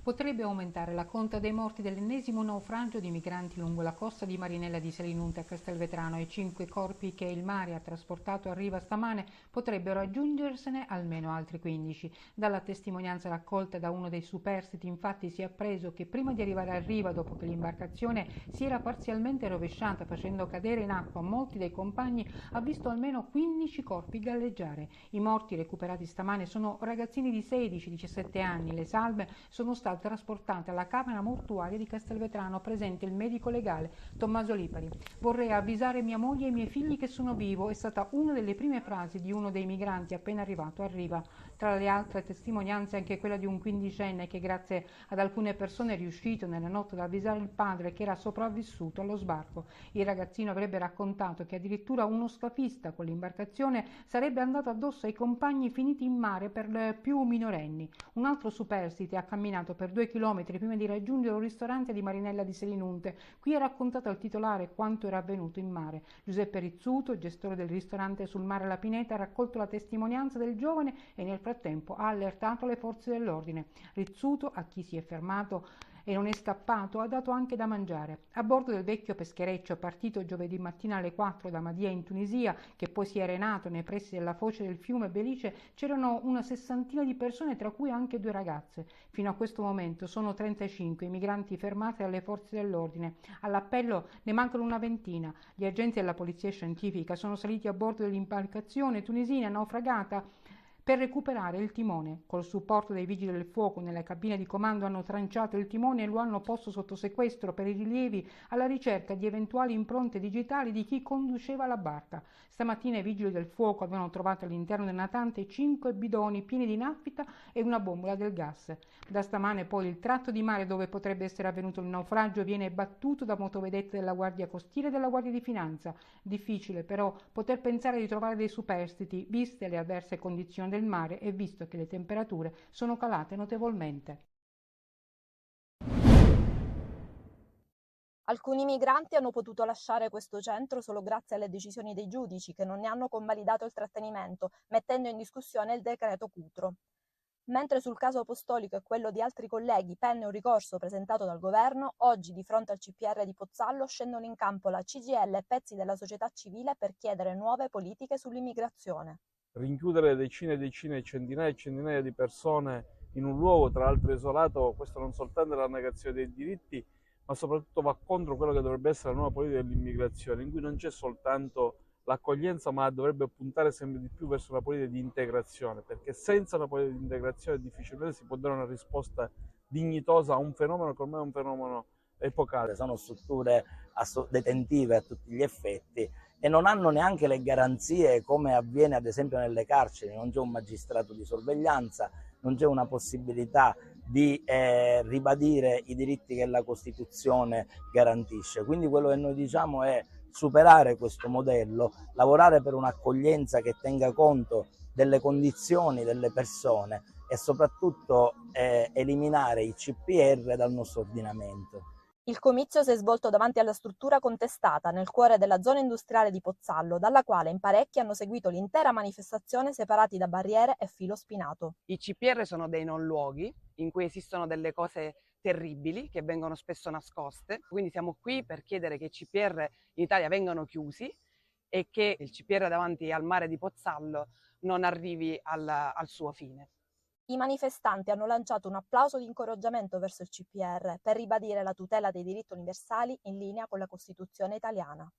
Potrebbe aumentare la conta dei morti dell'ennesimo naufragio di migranti lungo la costa di Marinella di Selinunte a Castelvetrano e 5 corpi che il mare ha trasportato a riva stamane potrebbero aggiungersene almeno altri 15. Dalla testimonianza raccolta da uno dei superstiti infatti si è appreso che prima di arrivare a riva, dopo che l'imbarcazione si era parzialmente rovesciata facendo cadere in acqua molti dei compagni, ha visto almeno 15 corpi galleggiare. I morti recuperati stamane sono ragazzini di 16-17 anni. Le salme sono state trasportate alla camera mortuaria di Castelvetrano, presente il medico legale Tommaso Lipari. Vorrei avvisare mia moglie e i miei figli che sono vivo, è stata una delle prime frasi di uno dei migranti appena arrivato a riva. Tra le altre testimonianze anche quella di un quindicenne che grazie ad alcune persone è riuscito nella notte ad avvisare il padre che era sopravvissuto allo sbarco. Il ragazzino avrebbe raccontato che addirittura uno scafista con l'imbarcazione sarebbe andato addosso ai compagni finiti in mare per più minorenni. Un altro superstite ha camminato per 2 chilometri prima di raggiungere un ristorante di Marinella di Selinunte. Qui ha raccontato al titolare quanto era avvenuto in mare. Giuseppe Rizzuto, gestore del ristorante sul mare La Pineta, ha raccolto la testimonianza del giovane e nel frattempo ha allertato le forze dell'ordine. Rizzuto, a chi si è fermato e non è scappato, ha dato anche da mangiare. A bordo del vecchio peschereccio partito giovedì mattina alle 4 da Madia in Tunisia, che poi si è arenato nei pressi della foce del fiume Belice, c'erano una 60ina di persone, tra cui anche 2 ragazze. Fino a questo momento sono 35 i migranti fermati dalle forze dell'ordine. All'appello ne mancano una ventina. Gli agenti della polizia scientifica sono saliti a bordo dell'imbarcazione tunisina naufragata per recuperare il timone. Col supporto dei vigili del fuoco nelle cabine di comando hanno tranciato il timone e lo hanno posto sotto sequestro per i rilievi alla ricerca di eventuali impronte digitali di chi conduceva la barca. Stamattina i vigili del fuoco avevano trovato all'interno del natante 5 bidoni pieni di nafta e una bombola del gas. Da stamane poi il tratto di mare dove potrebbe essere avvenuto il naufragio viene battuto da motovedette della Guardia Costiera e della Guardia di Finanza. Difficile però poter pensare di trovare dei superstiti, viste le avverse condizioni del mare e visto che le temperature sono calate notevolmente. Alcuni migranti hanno potuto lasciare questo centro solo grazie alle decisioni dei giudici che non ne hanno convalidato il trattenimento, mettendo in discussione il decreto Cutro. Mentre sul caso Apostolico e quello di altri colleghi penne un ricorso presentato dal governo, oggi di fronte al CPR di Pozzallo scendono in campo la CGIL e pezzi della società civile per chiedere nuove politiche sull'immigrazione. Rinchiudere decine e decine, centinaia e centinaia di persone in un luogo, tra l'altro isolato, questo non soltanto è la negazione dei diritti, ma soprattutto va contro quello che dovrebbe essere la nuova politica dell'immigrazione, in cui non c'è soltanto l'accoglienza, ma dovrebbe puntare sempre di più verso una politica di integrazione, perché senza una politica di integrazione difficilmente si può dare una risposta dignitosa a un fenomeno che ormai è un fenomeno epocale. Sono strutture detentive a tutti gli effetti e non hanno neanche le garanzie come avviene ad esempio nelle carceri, non c'è un magistrato di sorveglianza, non c'è una possibilità di ribadire i diritti che la Costituzione garantisce. Quindi quello che noi diciamo è superare questo modello, lavorare per un'accoglienza che tenga conto delle condizioni delle persone e soprattutto eliminare i CPR dal nostro ordinamento. Il comizio si è svolto davanti alla struttura contestata, nel cuore della zona industriale di Pozzallo, dalla quale in parecchi hanno seguito l'intera manifestazione separati da barriere e filo spinato. I CPR sono dei non luoghi in cui esistono delle cose terribili che vengono spesso nascoste, quindi siamo qui per chiedere che i CPR in Italia vengano chiusi e che il CPR davanti al mare di Pozzallo non arrivi al suo fine. I manifestanti hanno lanciato un applauso di incoraggiamento verso il CPR per ribadire la tutela dei diritti universali in linea con la Costituzione italiana.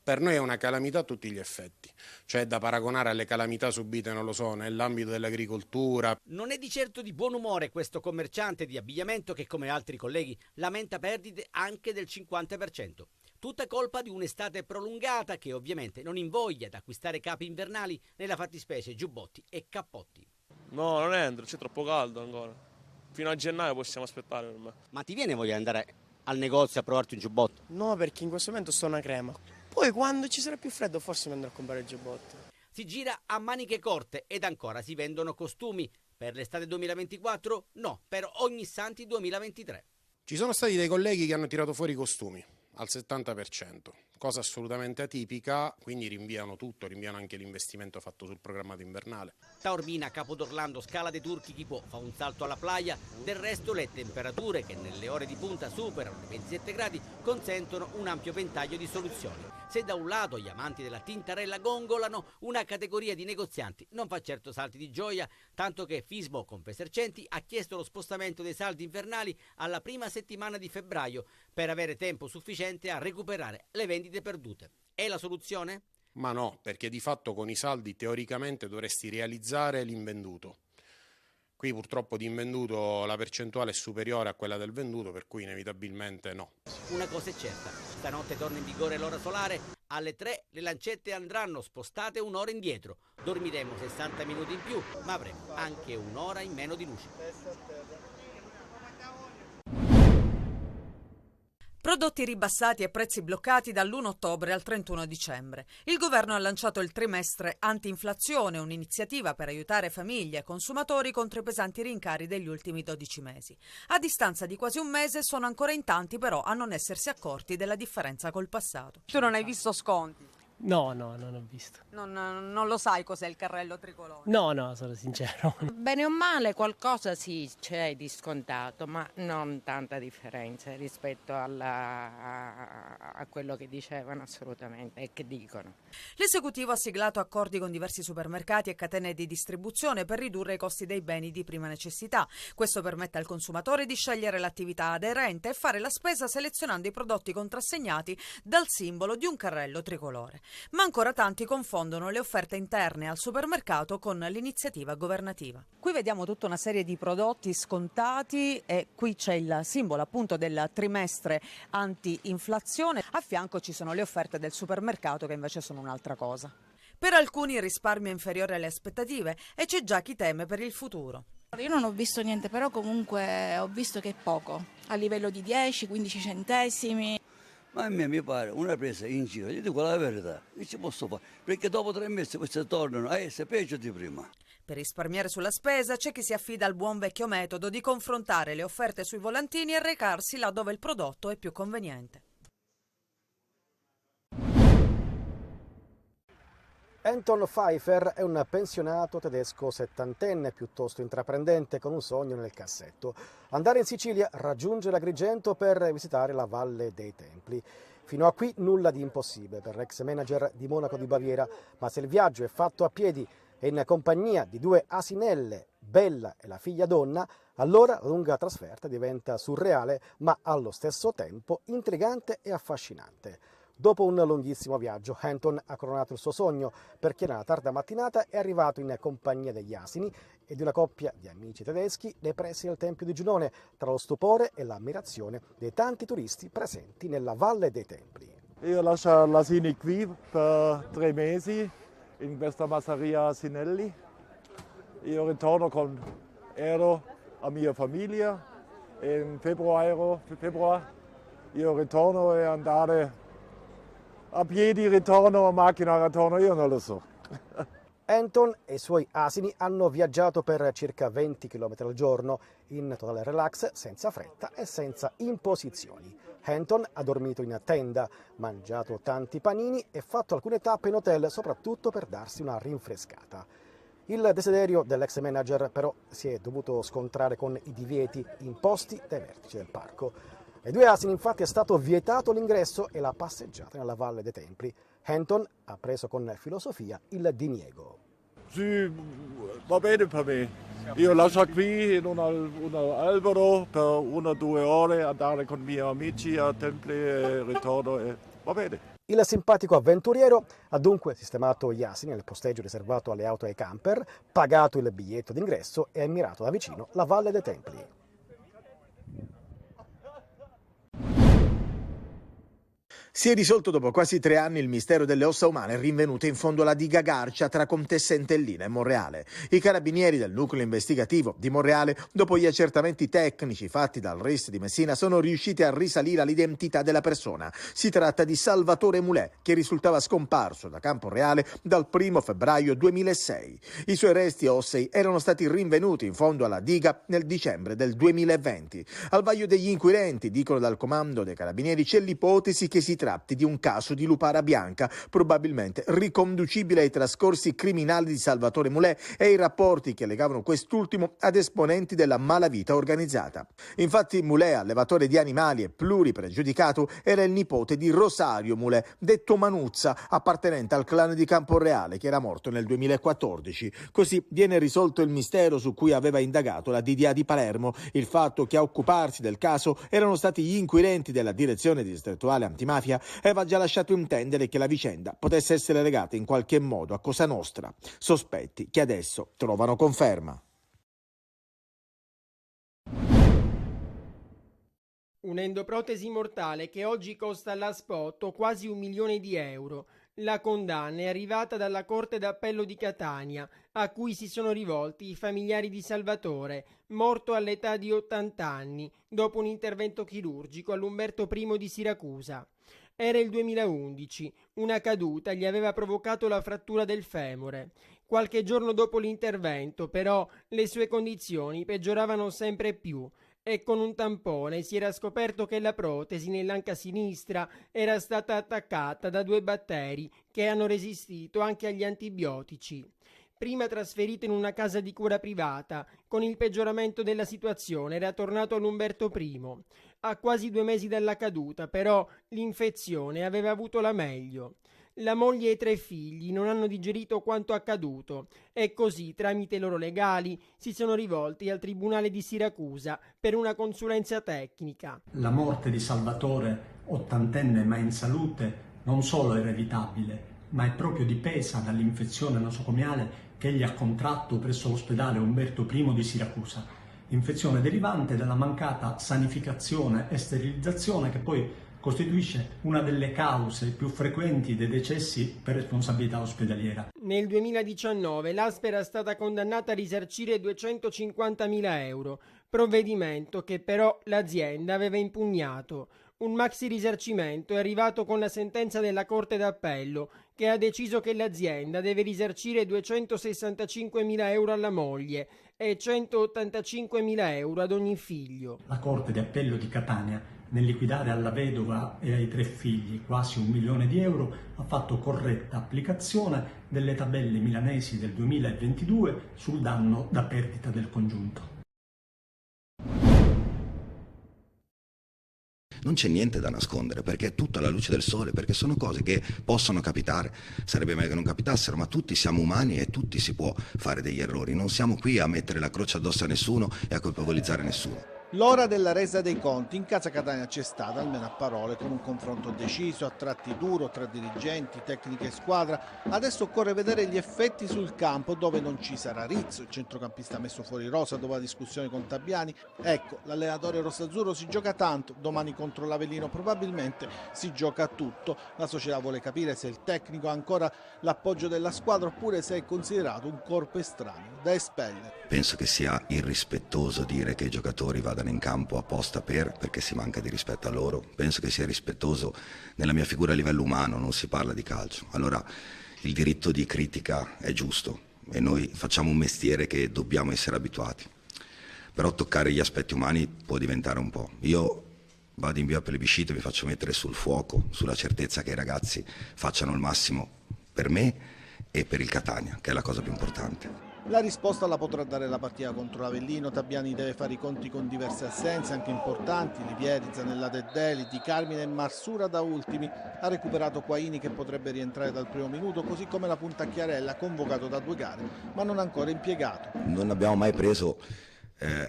Per noi è una calamità a tutti gli effetti, cioè da paragonare alle calamità subite, non lo so, nell'ambito dell'agricoltura. Non è di certo di buon umore questo commerciante di abbigliamento che, come altri colleghi, lamenta perdite anche del 50%. Tutta colpa di un'estate prolungata che ovviamente non invoglia ad acquistare capi invernali, nella fattispecie giubbotti e cappotti. No, non entro, c'è troppo caldo ancora. Fino a gennaio possiamo aspettare per me. Ma ti viene voglia di andare al negozio a provarti un giubbotto? No, perché in questo momento sto una crema. Poi quando ci sarà più freddo forse mi andrò a comprare il giubbotto. Si gira a maniche corte ed ancora si vendono costumi. Per l'estate 2024? No, per Ognissanti 2023. Ci sono stati dei colleghi che hanno tirato fuori i costumi al 70%, cosa assolutamente atipica, quindi rinviano tutto, rinviano anche l'investimento fatto sul programmato invernale. Taormina, Capodorlando, Scala dei Turchi, chi può fa un salto alla playa. Del resto le temperature, che nelle ore di punta superano i 27 gradi, consentono un ampio ventaglio di soluzioni. Se da un lato gli amanti della tintarella gongolano, una categoria di negozianti non fa certo salti di gioia, tanto che Fismo Confesercenti ha chiesto lo spostamento dei saldi invernali alla prima settimana di febbraio per avere tempo sufficiente a recuperare le vendite perdute. È la soluzione? Ma no, perché di fatto con i saldi teoricamente dovresti realizzare l'invenduto. Qui purtroppo di invenduto la percentuale è superiore a quella del venduto, per cui inevitabilmente no. Una cosa è certa, stanotte torna in vigore l'ora solare, alle 3 le lancette andranno spostate un'ora indietro. Dormiremo 60 minuti in più, ma avremo anche un'ora in meno di luce. Prodotti ribassati e prezzi bloccati dall'1 ottobre al 31 dicembre. Il governo ha lanciato il trimestre anti-inflazione, un'iniziativa per aiutare famiglie e consumatori contro i pesanti rincari degli ultimi 12 mesi. A distanza di quasi un mese sono ancora in tanti però a non essersi accorti della differenza col passato. Tu non hai visto sconti? No, non ho visto. Non lo sai cos'è il carrello tricolore? No, sono sincero. Bene o male qualcosa sì c'è di scontato, ma non tanta differenza rispetto a quello che dicevano assolutamente e che dicono. L'esecutivo ha siglato accordi con diversi supermercati e catene di distribuzione per ridurre i costi dei beni di prima necessità. Questo permette al consumatore di scegliere l'attività aderente e fare la spesa selezionando i prodotti contrassegnati dal simbolo di un carrello tricolore. Ma ancora tanti confondono le offerte interne al supermercato con l'iniziativa governativa. Qui vediamo tutta una serie di prodotti scontati e qui c'è il simbolo appunto del trimestre anti-inflazione. A fianco ci sono le offerte del supermercato che invece sono un'altra cosa. Per alcuni il risparmio è inferiore alle aspettative e c'è già chi teme per il futuro. Io non ho visto niente, però comunque ho visto che è poco, a livello di 10-15 centesimi. Ma a me mi pare una presa in giro, io dico la verità, che ci posso fare? Perché dopo 3 mesi queste tornano a essere peggio di prima. Per risparmiare sulla spesa c'è chi si affida al buon vecchio metodo di confrontare le offerte sui volantini e recarsi là dove il prodotto è più conveniente. Anton Pfeiffer è un pensionato tedesco settantenne, piuttosto intraprendente, con un sogno nel cassetto: andare in Sicilia, raggiungere Agrigento per visitare la Valle dei Templi. Fino a qui nulla di impossibile per l'ex manager di Monaco di Baviera, ma se il viaggio è fatto a piedi e in compagnia di 2 asinelle, Bella e la figlia Donna, allora la lunga trasferta diventa surreale, ma allo stesso tempo intrigante e affascinante. Dopo un lunghissimo viaggio, Anton ha coronato il suo sogno, perché nella tarda mattinata è arrivato in compagnia degli asini e di una coppia di amici tedeschi nei pressi del Tempio di Giunone, tra lo stupore e l'ammirazione dei tanti turisti presenti nella Valle dei Templi. Io lascio gli asini qui per 3 mesi in questa masseria Asinelli. Io ritorno con Eero a mia famiglia e in febbraio io ritorno e andare a piedi, ritorno, a macchina, ritorno, io non lo so. Anton e i suoi asini hanno viaggiato per circa 20 km al giorno, in totale relax, senza fretta e senza imposizioni. Anton ha dormito in tenda, mangiato tanti panini e fatto alcune tappe in hotel, soprattutto per darsi una rinfrescata. Il desiderio dell'ex manager però si è dovuto scontrare con i divieti imposti dai vertici del parco. Ai 2 asini infatti è stato vietato l'ingresso e la passeggiata nella Valle dei Templi. Anton ha preso con filosofia il diniego. Sì, va bene per me. Io lascio qui in un albero per 1 o 2 ore, andare con i miei amici a Templi e ritorno e va bene. Il simpatico avventuriero ha dunque sistemato gli asini nel posteggio riservato alle auto e ai camper, pagato il biglietto d'ingresso e ammirato da vicino la Valle dei Templi. Si è risolto dopo quasi 3 anni il mistero delle ossa umane rinvenute in fondo alla diga Garcia tra Contessa Entellina e Monreale. I carabinieri del nucleo investigativo di Monreale, dopo gli accertamenti tecnici fatti dal RIS di Messina, sono riusciti a risalire all'identità della persona. Si tratta di Salvatore Mulè, che risultava scomparso da Camporeale dal 1 febbraio 2006. I suoi resti ossei erano stati rinvenuti in fondo alla diga nel dicembre del 2020. Al vaglio degli inquirenti, dicono dal comando dei carabinieri, c'è l'ipotesi che si tratti di un caso di lupara bianca, probabilmente riconducibile ai trascorsi criminali di Salvatore Mulè e ai rapporti che legavano quest'ultimo ad esponenti della malavita organizzata. Infatti Mulè, allevatore di animali e pluripregiudicato, era il nipote di Rosario Mulè, detto Manuzza, appartenente al clan di Camporreale, che era morto nel 2014. Così viene risolto il mistero su cui aveva indagato la DDA di Palermo, il fatto che a occuparsi del caso erano stati gli inquirenti della direzione distrettuale antimafia aveva già lasciato intendere che la vicenda potesse essere legata in qualche modo a Cosa Nostra, sospetti che adesso trovano conferma. Un'endoprotesi mortale che oggi costa alla Spotto quasi 1 milione di euro. La condanna è arrivata dalla Corte d'Appello di Catania, a cui si sono rivolti i familiari di Salvatore, morto all'età di 80 anni, dopo un intervento chirurgico all'Umberto I di Siracusa. Era il 2011, una caduta gli aveva provocato la frattura del femore. Qualche giorno dopo l'intervento, però, le sue condizioni peggioravano sempre più e con un tampone si era scoperto che la protesi nell'anca sinistra era stata attaccata da 2 batteri che hanno resistito anche agli antibiotici. Prima trasferito in una casa di cura privata, con il peggioramento della situazione era tornato all'Umberto I. A quasi 2 mesi dalla caduta, però, l'infezione aveva avuto la meglio. La moglie e i 3 figli non hanno digerito quanto accaduto e così, tramite i loro legali, si sono rivolti al Tribunale di Siracusa per una consulenza tecnica. La morte di Salvatore, ottantenne ma in salute, non solo era evitabile, ma è proprio dipesa dall'infezione nosocomiale che egli ha contratto presso l'ospedale Umberto I di Siracusa. Infezione derivante dalla mancata sanificazione e sterilizzazione che poi costituisce una delle cause più frequenti dei decessi per responsabilità ospedaliera. Nel 2019 l'ASP era stata condannata a risarcire 250.000 euro, provvedimento che però l'azienda aveva impugnato. Un maxi risarcimento è arrivato con la sentenza della Corte d'Appello, che ha deciso che l'azienda deve risarcire 265.000 euro alla moglie e 185.000 euro ad ogni figlio. La Corte d'Appello di Catania, nel liquidare alla vedova e ai 3 figli quasi 1 milione di euro, ha fatto corretta applicazione delle tabelle milanesi del 2022 sul danno da perdita del congiunto. Non c'è niente da nascondere, perché è tutta alla luce del sole, perché sono cose che possono capitare, sarebbe meglio che non capitassero, ma tutti siamo umani e tutti si può fare degli errori, non siamo qui a mettere la croce addosso a nessuno e a colpevolizzare nessuno. L'ora della resa dei conti in casa Catania c'è stata, almeno a parole, con un confronto deciso, a tratti duro tra dirigenti, tecnica e squadra. Adesso occorre vedere gli effetti sul campo, dove non ci sarà Rizzo, il centrocampista messo fuori rosa dopo la discussione con Tabiani. Ecco, l'allenatore rossazzurro si gioca tanto, domani contro l'Avellino probabilmente si gioca tutto. La società vuole capire se il tecnico ha ancora l'appoggio della squadra oppure se è considerato un corpo estraneo da espellere. Penso che sia irrispettoso dire che i giocatori vadano in campo apposta perché si manca di rispetto a loro. Penso che sia rispettoso nella mia figura a livello umano, non si parla di calcio. Allora il diritto di critica è giusto e noi facciamo un mestiere che dobbiamo essere abituati. Però toccare gli aspetti umani può diventare un po'. Io vado in via plebiscito e mi faccio mettere sul fuoco, sulla certezza che i ragazzi facciano il massimo per me e per il Catania, che è la cosa più importante. La risposta la potrà dare la partita contro l'Avellino. Tabiani deve fare i conti con diverse assenze, anche importanti. Livieri, Zanellata e Deli, Di Carmine e Marsura da ultimi. Ha recuperato Quaini che potrebbe rientrare dal primo minuto, così come la punta Chiarella, convocato da 2 gare, ma non ancora impiegato. Non abbiamo mai preso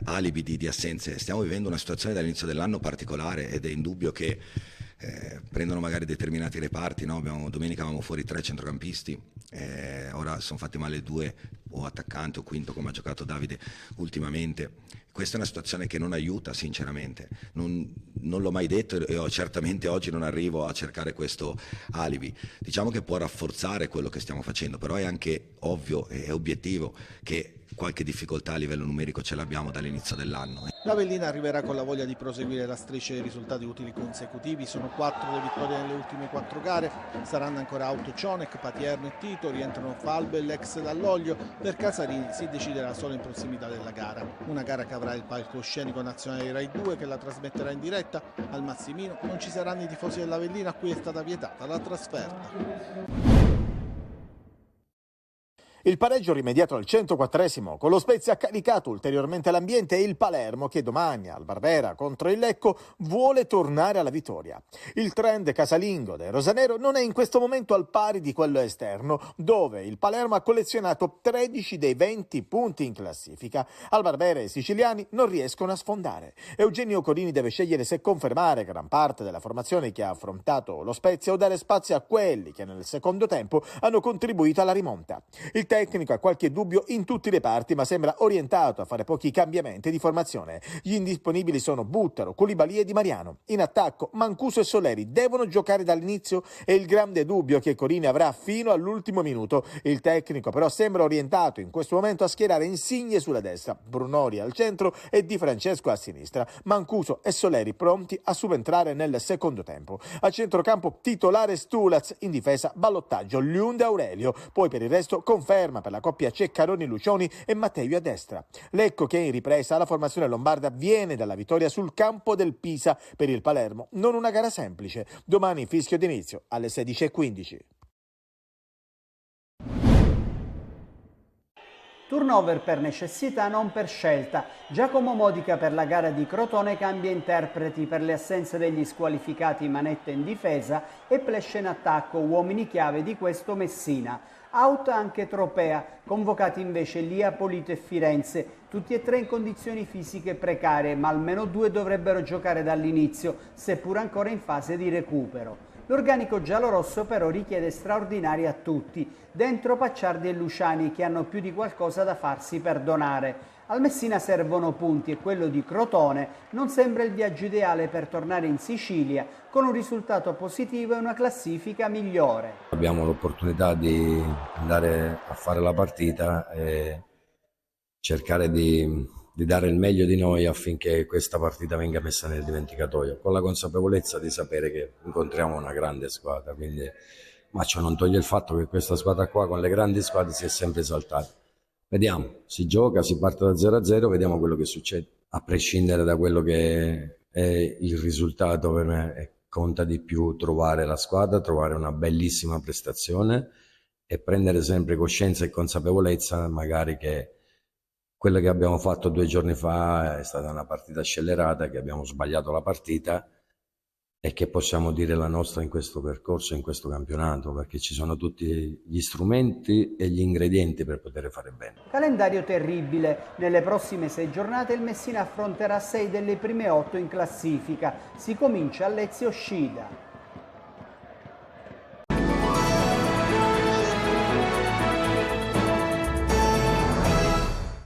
alibi di assenze. Stiamo vivendo una situazione dall'inizio dell'anno particolare ed è indubbio che prendono magari determinati reparti, no? Domenica avevamo fuori 3 centrocampisti, ora sono fatti male 2 o attaccanti o quinto come ha giocato Davide ultimamente. Questa è una situazione che non aiuta sinceramente, non l'ho mai detto e certamente oggi non arrivo a cercare questo alibi. Diciamo che può rafforzare quello che stiamo facendo, però è anche ovvio e obiettivo che qualche difficoltà a livello numerico ce l'abbiamo dall'inizio dell'anno. L'Avellina arriverà con la voglia di proseguire la striscia di risultati utili consecutivi. Sono 4 le vittorie nelle ultime 4 gare. Saranno ancora Auto Cionec, Patierno e Tito, rientrano Falbo e l'ex Dall'Oglio. Per Casarini si deciderà solo in prossimità della gara. Una gara che avrà il palcoscenico nazionale di Rai 2 che la trasmetterà in diretta. Al Massimino non ci saranno i tifosi dell'Avellina a cui è stata vietata la trasferta. Il pareggio rimediato al 104esimo con lo Spezia ha caricato ulteriormente l'ambiente e il Palermo che domani al Barbera contro il Lecco vuole tornare alla vittoria. Il trend casalingo del rosanero non è in questo momento al pari di quello esterno, dove il Palermo ha collezionato 13 dei 20 punti in classifica. Al Barbera i siciliani non riescono a sfondare. Eugenio Corini deve scegliere se confermare gran parte della formazione che ha affrontato lo Spezia o dare spazio a quelli che nel secondo tempo hanno contribuito alla rimonta. Il tecnico ha qualche dubbio in tutti i reparti, ma sembra orientato a fare pochi cambiamenti di formazione. Gli indisponibili sono Buttaro, Koulibaly e Di Mariano. In attacco Mancuso e Soleri devono giocare dall'inizio e il grande dubbio che Corini avrà fino all'ultimo minuto. Il tecnico però sembra orientato in questo momento a schierare Insigne sulla destra, Brunori al centro e Di Francesco a sinistra. Mancuso e Soleri pronti a subentrare nel secondo tempo. A centrocampo titolare Stulaz, in difesa ballottaggio Liunda Aurelio. Poi per il resto conferma per la coppia Ceccaroni-Lucioni e Matteo a destra. Lecco che in ripresa la formazione lombarda viene dalla vittoria sul campo del Pisa. Per il Palermo non una gara semplice. Domani fischio d'inizio alle 16:15. Turnover per necessità, non per scelta. Giacomo Modica per la gara di Crotone cambia interpreti per le assenze degli squalificati Manetta in difesa e Plesce in attacco, uomini chiave di questo Messina. Out anche Tropea, convocati invece Lia, Polito e Firenze, tutti e tre in condizioni fisiche precarie, ma almeno 2 dovrebbero giocare dall'inizio, seppur ancora in fase di recupero. L'organico giallorosso però richiede straordinari a tutti, dentro Pacciardi e Luciani che hanno più di qualcosa da farsi perdonare. Al Messina servono punti e quello di Crotone non sembra il viaggio ideale per tornare in Sicilia con un risultato positivo e una classifica migliore. Abbiamo l'opportunità di andare a fare la partita e cercare di dare il meglio di noi affinché questa partita venga messa nel dimenticatoio, con la consapevolezza di sapere che incontriamo una grande squadra, quindi, ma ciò non toglie il fatto che questa squadra qua con le grandi squadre si è sempre esaltata. Vediamo, si gioca, si parte da 0-0, vediamo quello che succede. A prescindere da quello che è il risultato, per me conta di più trovare la squadra, trovare una bellissima prestazione e prendere sempre coscienza e consapevolezza magari che quello che abbiamo fatto 2 giorni fa è stata una partita scellerata, che abbiamo sbagliato la partita e che possiamo dire la nostra in questo percorso, in questo campionato, perché ci sono tutti gli strumenti e gli ingredienti per poter fare bene. Calendario terribile. Nelle prossime 6 giornate il Messina affronterà 6 delle prime 8 in classifica. Si comincia a Lecce Scida.